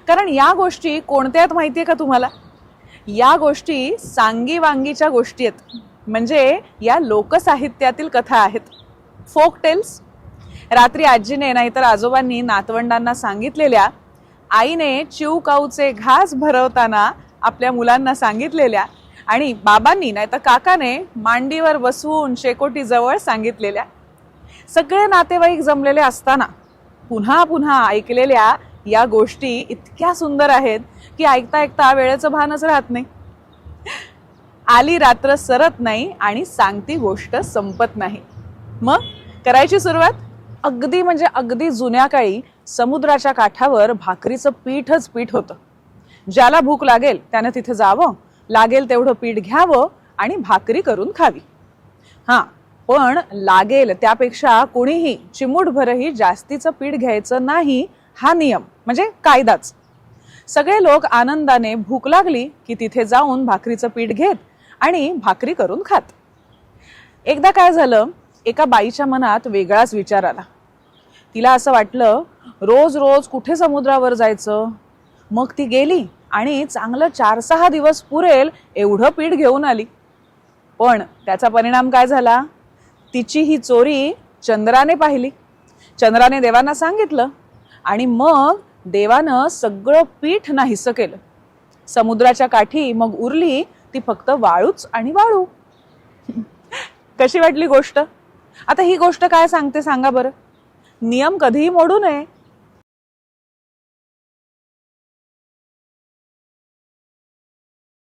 कारण या गोष्टी कोणत्या आहेत माहितीये का तुम्हाला? या गोष्टी सांगी वांगीच्या गोष्टी आहेत, म्हणजे या लोकसाहित्यातील कथा आहेत, फोक टेल्स. रात्री आजीने नाहीतर आजोबांनी नातवंडांना सांगितलेल्या, आईने चिव काऊचे घास भरवताना आपल्या मुलांना सांगितलेल्या, आणि बाबांनी नाहीतर काकाने मांडीवर बसवून शेकोटी जवळ सांगितलेल्या. सगळे नातेवाईक जमलेले असताना पुन्हा पुन्हा ऐकलेल्या या गोष्टी इतक्या सुंदर आहेत की ऐकता ऐकता वेळेचं भानच राहत नाही. आली रात्र सरत नाही आणि सांगती गोष्ट संपत नाही. मग करायची सुरुवात. अगदी म्हणजे अगदी जुन्या काळी समुद्राच्या काठावर भाकरीचं पीठच पीठ होतं. ज्याला भूक लागेल त्यानं तिथे जावं, लागेल तेवढं पीठ घ्यावं आणि भाकरी करून खावी. हां, पण लागेल त्यापेक्षा कुणीही चिमूटभरही जास्तीचं पीठ घ्यायचं नाही, हा नियम म्हणजे कायदाच. सगळे लोक आनंदाने भूक लागली की तिथे जाऊन भाकरीचं पीठ घेत आणि भाकरी करून खात. एकदा काय झालं, एका बाईच्या मनात वेगळाच विचार आला. तिला असं वाटलं, रोज रोज कुठे समुद्रावर जायचं. मग ती गेली आणि चांगलं 4-6 दिवस पुरेल एवढं पीठ घेऊन आली. पण त्याचा परिणाम काय झाला? तिची ही चोरी चंद्राने पाहिली. चंद्राने देवांना सांगितलं आणि मग देवानं सगळं पीठ नाहीसं केलं. समुद्राच्या काठी मग उरली ती फक्त वाळूच आणि वाळू. कशी वाटली गोष्ट? आता ही गोष्ट काय सांगते सांगा बरं? नियम कधीही मोडू नये,